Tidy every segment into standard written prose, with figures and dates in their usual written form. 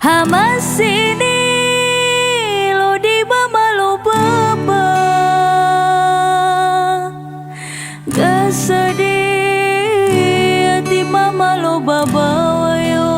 Hamasini lo di mama lo baba gak sedih di mama lo baba wayo.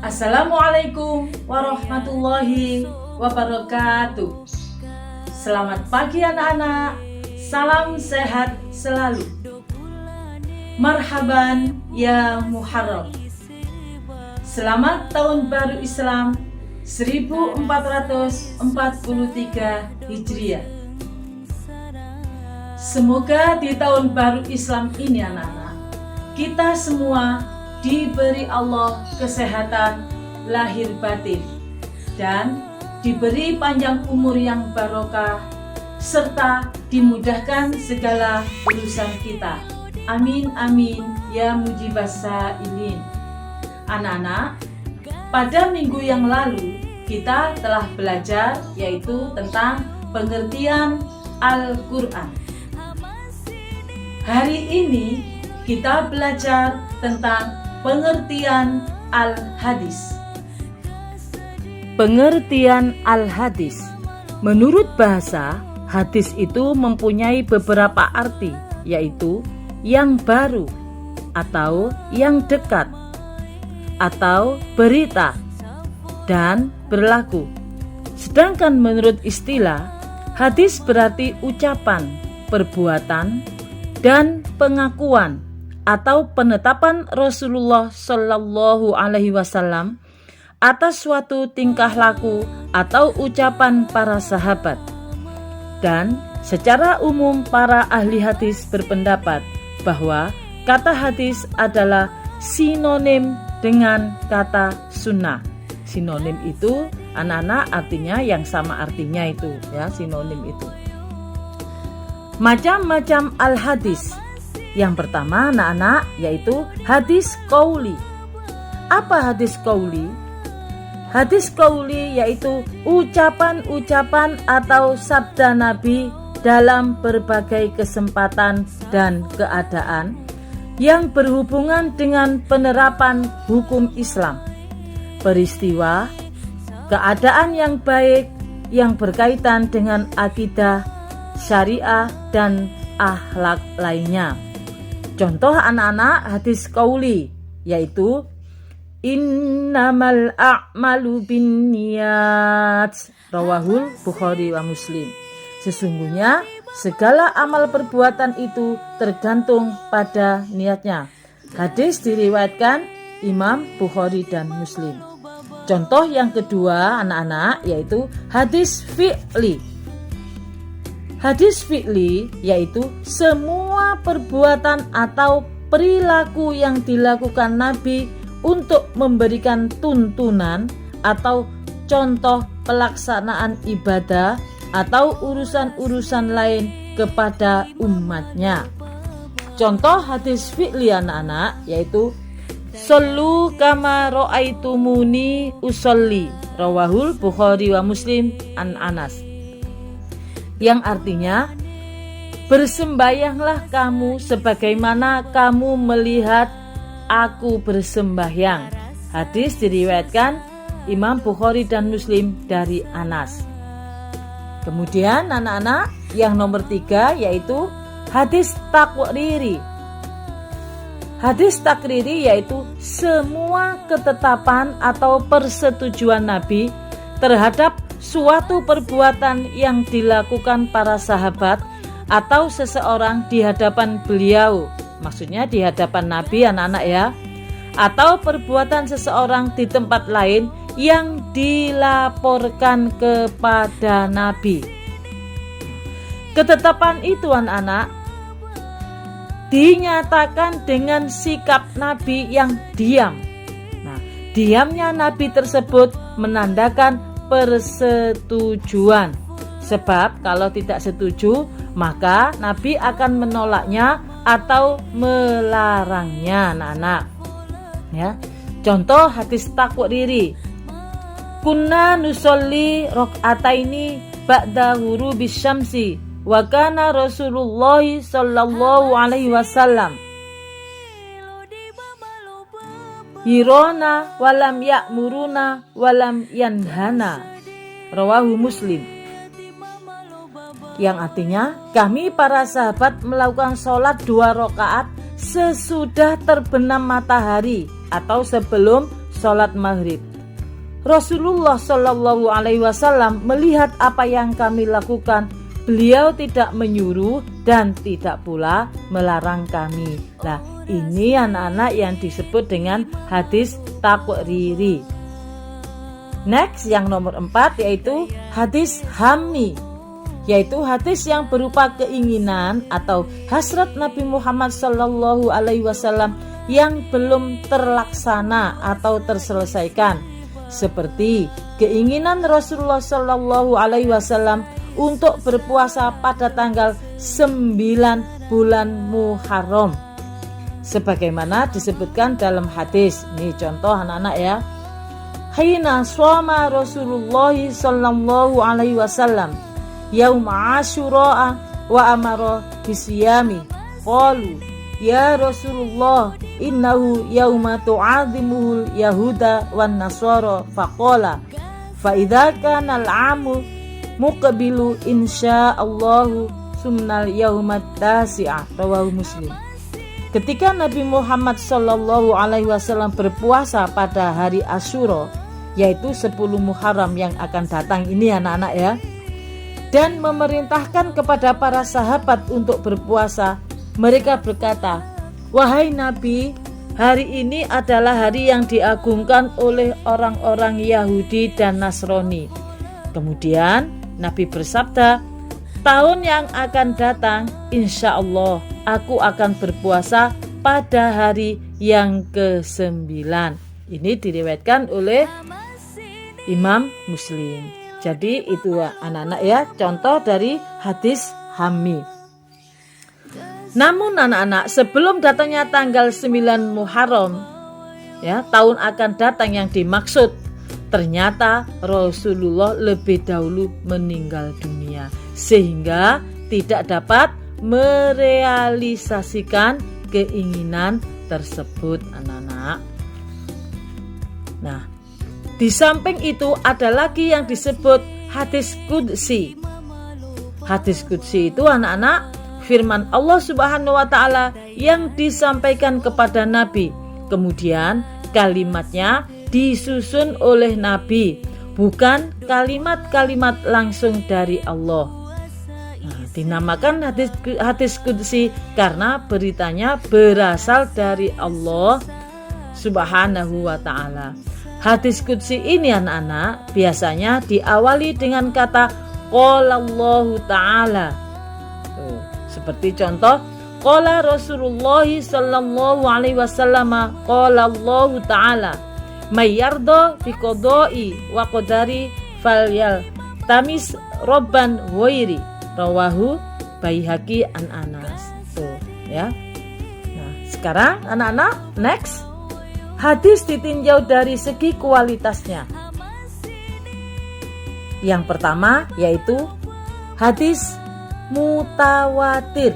Assalamualaikum warahmatullahi wabarakatuh. Selamat pagi anak-anak, salam sehat selalu. Marhaban ya Muharram. Selamat tahun baru Islam 1443 Hijriah. Semoga di tahun baru Islam ini anak-anak, kita semua diberi Allah kesehatan lahir batin dan diberi panjang umur yang barokah serta dimudahkan segala urusan kita. Amin amin ya mujibas sa'ilin. Anak-anak, pada minggu yang lalu kita telah belajar yaitu tentang pengertian Al-Quran. Hari ini kita belajar tentang pengertian Al-Hadis. Pengertian Al-Hadis. Menurut bahasa, hadis itu mempunyai beberapa arti, yaitu yang baru, atau yang dekat, atau berita, dan berlaku. Sedangkan menurut istilah, hadis berarti ucapan, perbuatan, dan pengakuan atau penetapan Rasulullah Shallallahu Alaihi Wasallam atas suatu tingkah laku atau ucapan para sahabat. Dan secara umum para ahli hadis berpendapat bahwa kata hadis adalah sinonim dengan kata sunnah. Sinonim itu anak-anak artinya yang sama artinya itu ya, sinonim itu. Macam-macam al-hadis. Yang pertama anak-anak yaitu hadis qauli. Apa hadis qauli? Hadis qauli yaitu ucapan-ucapan atau sabda Nabi dalam berbagai kesempatan dan keadaan yang berhubungan dengan penerapan hukum Islam, peristiwa, keadaan yang baik yang berkaitan dengan akidah, syariah, dan akhlak lainnya. Contoh anak-anak hadis qauli yaitu innamal a'malu binniyat rawahul Bukhari wa Muslim. Sesungguhnya segala amal perbuatan itu tergantung pada niatnya. Hadis diriwayatkan Imam Bukhari dan Muslim. Contoh yang kedua anak-anak yaitu hadis fi'li. Hadis fi'li yaitu semua perbuatan atau perilaku yang dilakukan Nabi untuk memberikan tuntunan atau contoh pelaksanaan ibadah atau urusan-urusan lain kepada umatnya. Contoh hadis fi'li anak-anak yaitu Sallu kama ra'aitumuni usolli rawahul Bukhari wa Muslim an Anas. Yang artinya bersembahyanglah kamu sebagaimana kamu melihat aku bersembahyang. Hadis diriwayatkan Imam Bukhari dan Muslim dari Anas. Kemudian anak-anak yang nomor 3 yaitu hadis takriri. Hadis takriri yaitu semua ketetapan atau persetujuan Nabi terhadap suatu perbuatan yang dilakukan para sahabat atau seseorang di hadapan beliau, maksudnya di hadapan Nabi anak-anak ya, atau perbuatan seseorang di tempat lain yang dilaporkan kepada Nabi. Ketetapan itu anak-anak dinyatakan dengan sikap Nabi yang diam. Nah, diamnya Nabi tersebut menandakan persetujuan Sebab kalau tidak setuju, maka Nabi akan menolaknya atau melarangnya, anak-anak. Ya. Contoh hadis takwriri. Kunna nusolli rakaataini ba'da ghurubi syamsi wa kana Rasulullah sallallahu alaihi wasallam yirona walam ya'muruna walam yanhana. Rawahu Muslim. Yang artinya, kami para sahabat melakukan sholat 2 rakaat sesudah terbenam matahari atau sebelum sholat maghrib. Rasulullah Shallallahu Alaihi Wasallam melihat apa yang kami lakukan. Beliau tidak menyuruh dan tidak pula melarang kami. Nah, ini anak-anak yang disebut dengan hadis takwriri. Next, yang nomor 4 yaitu hadis hammi, yaitu hadis yang berupa keinginan atau hasrat Nabi Muhammad Sallallahu Alaihi Wasallam yang belum terlaksana atau terselesaikan, seperti keinginan Rasulullah Sallallahu Alaihi Wasallam untuk berpuasa pada tanggal 9 bulan Muharram, sebagaimana disebutkan dalam hadis. Ini contoh anak-anak ya. Hina shoma Rasulullah Sallallahu Alaihi Wasallam yaum Asyura wa amara bisiyami. Qalu ya Rasulullah innahu yauma tu'adzimuhul yahuda wan nasara. Faqala fa idza kana al-'amu muqbilu insyaallahu sumnal yaumat tasi'ah. Rawahu Muslim. Ketika Nabi Muhammad Sallallahu Alaihi Wasallam berpuasa pada hari Asyura, yaitu 10 Muharram yang akan datang ini anak-anak ya, dan memerintahkan kepada para sahabat untuk berpuasa, mereka berkata, wahai Nabi, hari ini adalah hari yang diagungkan oleh orang-orang Yahudi dan Nasrani. Kemudian Nabi bersabda, tahun yang akan datang insya Allah aku akan berpuasa pada hari yang ke-9. Ini diriwayatkan oleh Imam Muslim. Jadi itu anak-anak ya, contoh dari hadis hammi. Namun anak-anak, sebelum datangnya tanggal 9 Muharram ya, tahun akan datang yang dimaksud, ternyata Rasulullah lebih dahulu meninggal dunia, sehingga tidak dapat merealisasikan keinginan tersebut anak-anak. Nah, di samping itu ada lagi yang disebut hadis qudsi. Hadis qudsi itu anak-anak firman Allah Subhanahu wa taala yang disampaikan kepada Nabi. Kemudian kalimatnya disusun oleh Nabi, bukan kalimat-kalimat langsung dari Allah. Nah, dinamakan hadis qudsi karena beritanya berasal dari Allah Subhanahu wa taala. Hadis qudsi ini anak-anak biasanya diawali dengan kata qala Allah taala. Seperti contoh qala Rasulullah sallallahu alaihi wasallam qala Allah taala may yarda bi qada'i wa qadari falyal tamis robban ghairi. Rawahu Baihaqi an Anas. Tuh ya. Nah, sekarang anak-anak next, hadis ditinjau dari segi kualitasnya. Yang pertama yaitu hadis mutawatir.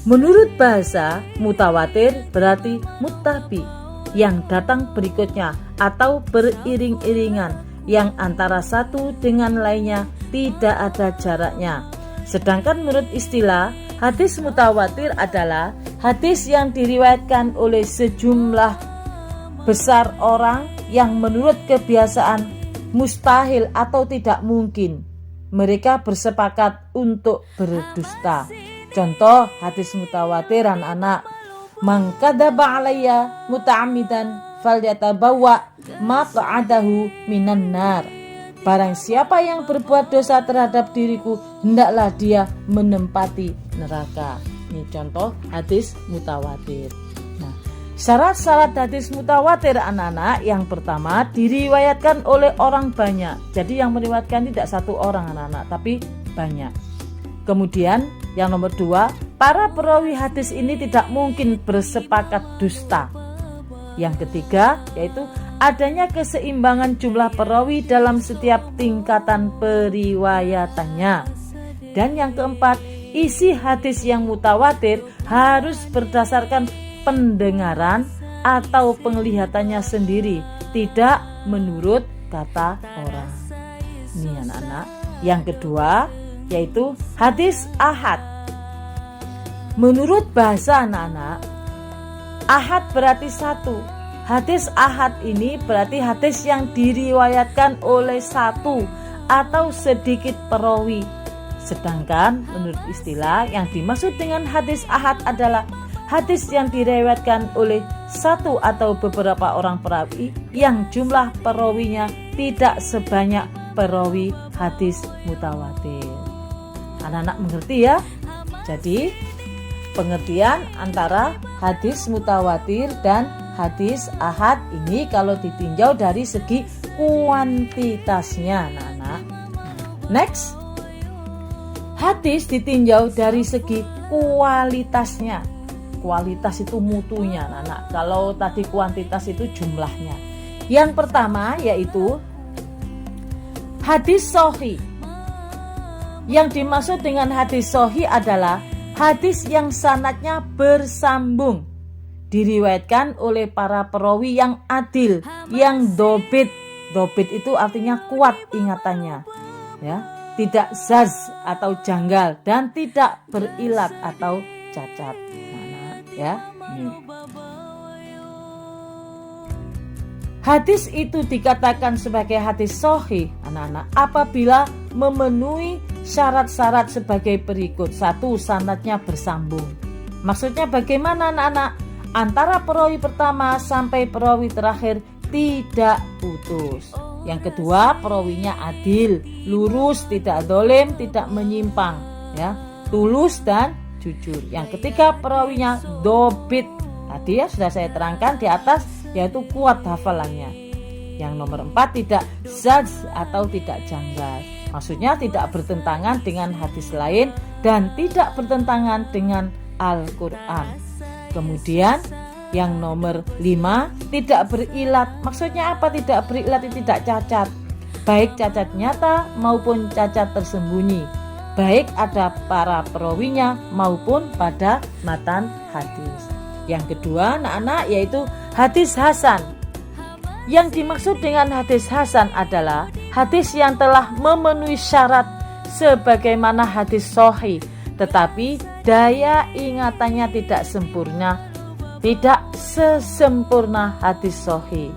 Menurut bahasa, mutawatir berarti muttabi, yang datang berikutnya atau beriring-iringan, yang antara satu dengan lainnya tidak ada jaraknya. Sedangkan menurut istilah, hadis mutawatir adalah hadis yang diriwayatkan oleh sejumlah besar orang yang menurut kebiasaan mustahil atau tidak mungkin mereka bersepakat untuk berdusta. Contoh hadis mutawatir anak-anak, man kadzaba alayya muta'ammidan falyatabawa maq'adahu minan nar. Barang siapa yang berbuat dosa terhadap diriku, hendaklah dia menempati neraka. Ini contoh hadis mutawatir. Nah, Syarat-syarat hadis mutawatir anak-anak, yang pertama diriwayatkan oleh orang banyak. Jadi yang meriwayatkan tidak satu orang anak-anak, tapi banyak. Kemudian yang nomor 2, para perawi hadis ini tidak mungkin bersepakat dusta. Yang ketiga yaitu adanya keseimbangan jumlah perawi dalam setiap tingkatan periwayatannya. Dan yang keempat, isi hadis yang mutawatir harus berdasarkan pendengaran atau penglihatannya sendiri, tidak menurut kata orang. Ini anak-anak. Yang kedua yaitu hadis ahad. Menurut bahasa anak-anak, ahad berarti satu. Hadis ahad ini berarti hadis yang diriwayatkan oleh satu atau sedikit perawi. Sedangkan menurut istilah yang dimaksud dengan hadis ahad adalah hadis yang diriwayatkan oleh satu atau beberapa orang perawi yang jumlah perawinya tidak sebanyak perawi hadis mutawatir. Anak-anak mengerti ya? Jadi pengertian antara hadis mutawatir dan hadis ahad ini kalau ditinjau dari segi kuantitasnya anak-anak. Next, hadis ditinjau dari segi kualitasnya. Kualitas itu mutunya anak-anak. Kalau tadi kuantitas itu jumlahnya. Yang pertama yaitu hadis sahih. Yang dimaksud dengan hadis sahih adalah hadis yang sanadnya bersambung, diriwayatkan oleh para perawi yang adil, yang dobit. Dobit itu artinya kuat ingatannya, ya, tidak zaz atau janggal dan tidak berilat atau cacat. Ya, hadis itu dikatakan sebagai hadis sahih anak-anak apabila memenuhi syarat-syarat sebagai berikut. 1. Sanadnya bersambung. Maksudnya bagaimana anak-anak? Antara perawi pertama sampai perawi terakhir tidak putus. Yang kedua, perawinya adil, lurus, tidak dolim, tidak menyimpang, ya, tulus dan jujur. Yang ketiga, perawinya dobit. Tadi ya sudah saya terangkan di atas, yaitu kuat hafalannya. Yang nomor 4, tidak zaz atau tidak janggal. Maksudnya tidak bertentangan dengan hadis lain dan tidak bertentangan dengan Al-Quran. Kemudian yang nomor 5, tidak berilat. Maksudnya apa tidak berilat? Itu tidak cacat, baik cacat nyata maupun cacat tersembunyi, baik ada para perawinya maupun pada matan hadis. Yang kedua anak-anak yaitu hadis hasan. Yang dimaksud dengan hadis hasan adalah hadis yang telah memenuhi syarat sebagaimana hadis sahih, tetapi daya ingatannya tidak sempurna, tidak sesempurna hadis sahih.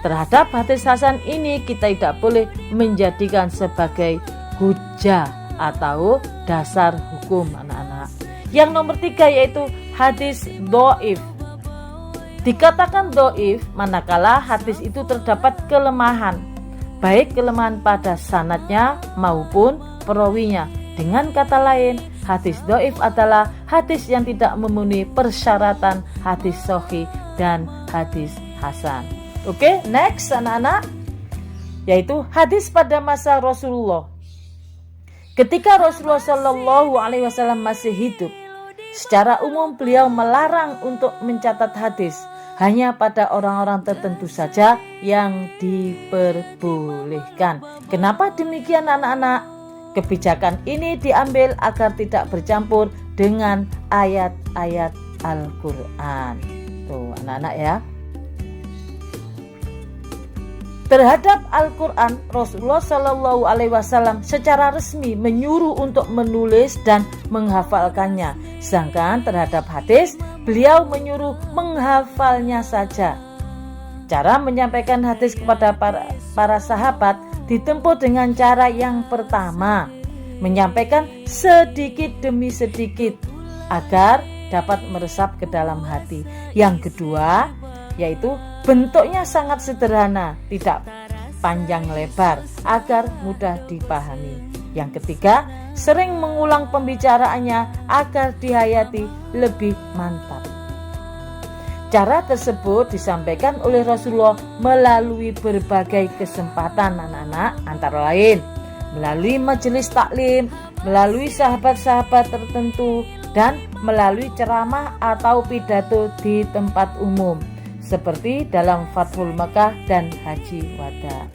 Terhadap hadis hasan ini kita tidak boleh menjadikan sebagai hujjah atau dasar hukum anak-anak. Yang nomor 3 yaitu hadis dhaif. Dikatakan dhaif manakala hadis itu terdapat kelemahan, baik kelemahan pada sanadnya maupun perawinya. Dengan kata lain, hadis dhaif adalah hadis yang tidak memenuhi persyaratan hadis sahih dan hadis hasan. Oke, next anak-anak, yaitu hadis pada masa Rasulullah. Ketika Rasulullah Shallallahu Alaihi Wasallam masih hidup, secara umum beliau melarang untuk mencatat hadis. Hanya pada orang-orang tertentu saja yang diperbolehkan. Kenapa demikian anak-anak? Kebijakan ini diambil agar tidak bercampur dengan ayat-ayat Al-Quran. Tuh anak-anak ya. Terhadap Al-Quran, Rasulullah Shallallahu Alaihi Wasallam secara resmi menyuruh untuk menulis dan menghafalkannya. Sedangkan terhadap hadis, beliau menyuruh menghafalnya saja. Cara menyampaikan hadis kepada para sahabat ditempuh dengan cara yang pertama, menyampaikan sedikit demi sedikit agar dapat meresap ke dalam hati. Yang kedua, yaitu bentuknya sangat sederhana, tidak panjang lebar agar mudah dipahami. Yang ketiga, sering mengulang pembicaraannya agar dihayati lebih mantap. Cara tersebut disampaikan oleh Rasulullah melalui berbagai kesempatan anak-anak, antara lain melalui majelis taklim, melalui sahabat-sahabat tertentu, dan melalui ceramah atau pidato di tempat umum seperti dalam Fathul Makkah dan Haji Wada.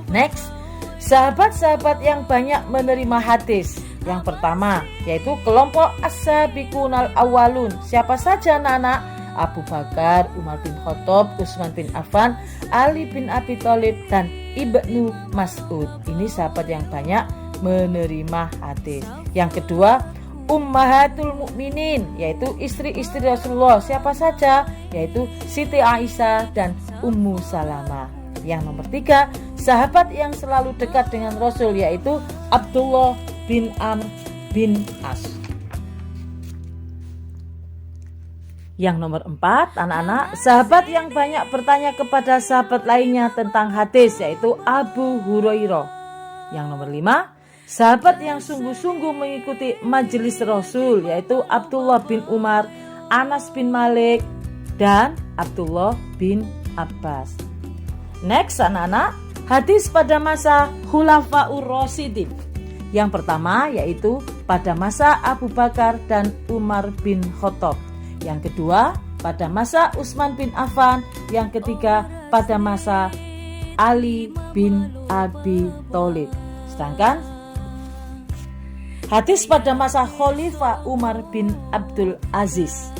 Next, sahabat-sahabat yang banyak menerima hadis. Yang pertama yaitu kelompok as-sabiqunal awwalun. Siapa saja anak-anak? Abu Bakar, Umar bin Khattab, Utsman bin Affan, Ali bin Abi Thalib, dan Ibnu Mas'ud. Ini sahabat yang banyak menerima hadis. Yang kedua, Ummahatul Mukminin, yaitu istri-istri Rasulullah. Siapa saja? Yaitu Siti Aisyah dan Ummu Salamah. Yang nomor tiga, sahabat yang selalu dekat dengan Rasul, yaitu Abdullah bin Amr bin As. Yang nomor 4, anak-anak, sahabat yang banyak bertanya kepada sahabat lainnya tentang hadis, yaitu Abu Hurairah. Yang nomor 5, sahabat yang sungguh-sungguh mengikuti majelis Rasul, yaitu Abdullah bin Umar, Anas bin Malik, dan Abdullah bin Abbas. Next, anak-anak, hadis pada masa Khulafaur Rasyidin. Yang pertama yaitu pada masa Abu Bakar dan Umar bin Khattab. Yang kedua pada masa Utsman bin Affan. Yang ketiga pada masa Ali bin Abi Thalib. Sedangkan hadis pada masa Khalifah Umar bin Abdul Aziz.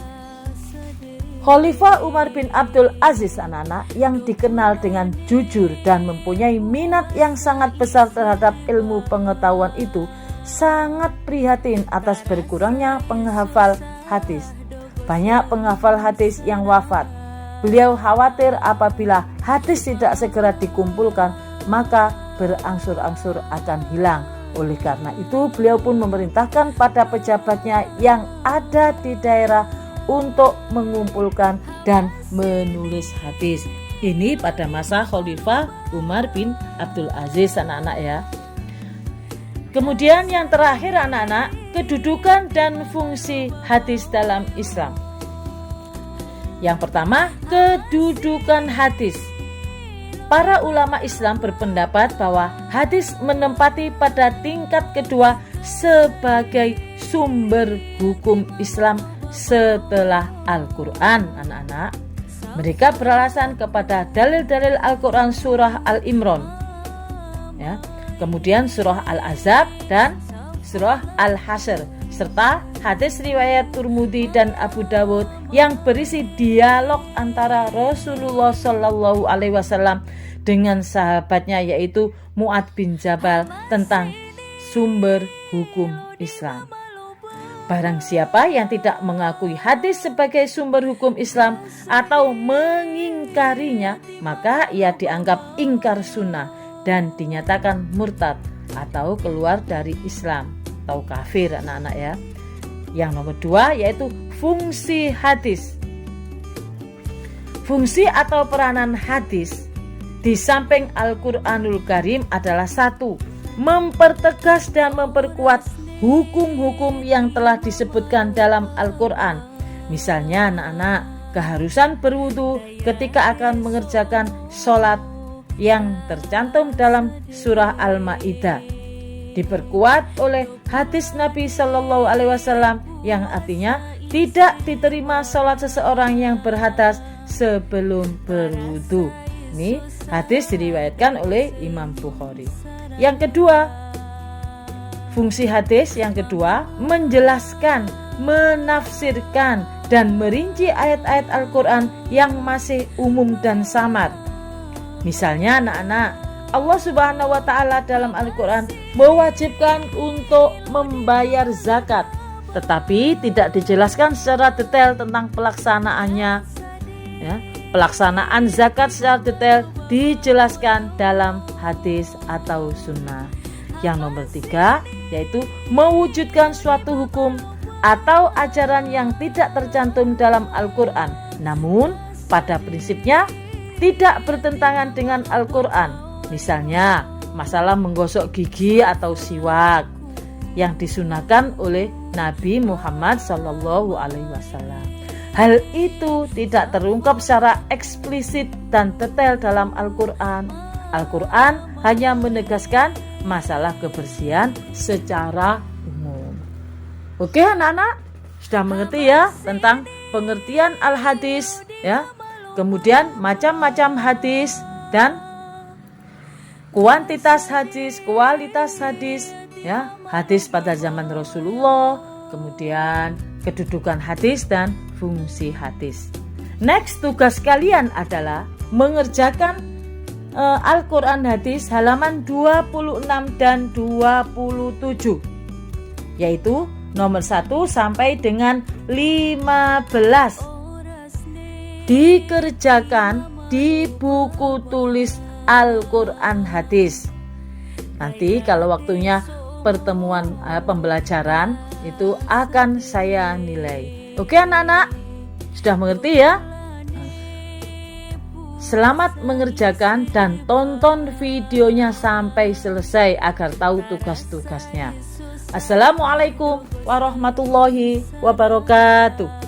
Khalifah Umar bin Abdul Aziz, anak-anak, yang dikenal dengan jujur dan mempunyai minat yang sangat besar terhadap ilmu pengetahuan itu, sangat prihatin atas berkurangnya penghafal hadis. Banyak penghafal hadis yang wafat. Beliau khawatir apabila hadis tidak segera dikumpulkan, maka berangsur-angsur akan hilang. Oleh karena itu, beliau pun memerintahkan pada pejabatnya yang ada di daerah untuk mengumpulkan dan menulis hadis. Ini pada masa Khalifah Umar bin Abdul Aziz, anak-anak ya. Kemudian yang terakhir, anak-anak, kedudukan dan fungsi hadis dalam Islam. Yang pertama, kedudukan hadis. Para ulama Islam berpendapat bahwa hadis menempati pada tingkat kedua sebagai sumber hukum Islam setelah Al-Quran, anak-anak. Mereka beralasan kepada dalil-dalil Al-Quran surah Al-Imran, ya. Kemudian surah Al-Ahzab dan surah Al-Hasyr, serta hadis riwayat Tirmidzi dan Abu Dawud yang berisi dialog antara Rasulullah Shallallahu Alaihi Wasallam dengan sahabatnya, yaitu Mu'adz bin Jabal, tentang sumber hukum Islam. Barang siapa yang tidak mengakui hadis sebagai sumber hukum Islam atau mengingkarinya, maka ia dianggap ingkar sunnah dan dinyatakan murtad atau keluar dari Islam atau kafir, anak-anak ya. Yang nomor 2 yaitu fungsi hadis. Fungsi atau peranan hadis di samping Al-Quranul Karim adalah 1. Mempertegas dan memperkuat hukum-hukum yang telah disebutkan dalam Al-Quran. Misalnya, anak-anak, keharusan berwudu ketika akan mengerjakan sholat yang tercantum dalam surah Al-Maidah diperkuat oleh hadis Nabi Shallallahu Alaihi Wasallam yang artinya tidak diterima sholat seseorang yang berhadas sebelum berwudu. Ini hadis diriwayatkan oleh Imam Bukhari. Yang kedua, fungsi hadis yang kedua menjelaskan, menafsirkan dan merinci ayat-ayat Al-Quran yang masih umum dan samar. Misalnya, anak-anak, Allah Subhanahu wa Ta'ala dalam Al-Quran mewajibkan untuk membayar zakat, tetapi tidak dijelaskan secara detail tentang pelaksanaannya. Ya, pelaksanaan zakat secara detail dijelaskan dalam hadis atau sunnah. Yang nomor 3 yaitu mewujudkan suatu hukum atau ajaran yang tidak tercantum dalam Al-Quran, namun pada prinsipnya tidak bertentangan dengan Al-Quran. Misalnya masalah menggosok gigi atau siwak yang disunahkan oleh Nabi Muhammad SAW. hal itu tidak terungkap secara eksplisit dan detail dalam Al-Quran. Al-Quran hanya menegaskan masalah kebersihan secara umum. Oke anak-anak, sudah mengerti ya tentang pengertian al-hadis ya. Kemudian macam-macam hadis dan kuantitas hadis, kualitas hadis ya. Hadis pada zaman Rasulullah, kemudian kedudukan hadis dan fungsi hadis. Next, tugas kalian adalah mengerjakan Al-Quran hadis halaman 26 dan 27, yaitu nomor 1 sampai dengan 15. Dikerjakan di buku tulis Al-Quran hadis. Nanti kalau waktunya pertemuan pembelajaran itu akan saya nilai. Oke anak-anak, sudah mengerti ya? Selamat mengerjakan dan tonton videonya sampai selesai agar tahu tugas-tugasnya. Assalamualaikum warahmatullahi wabarakatuh.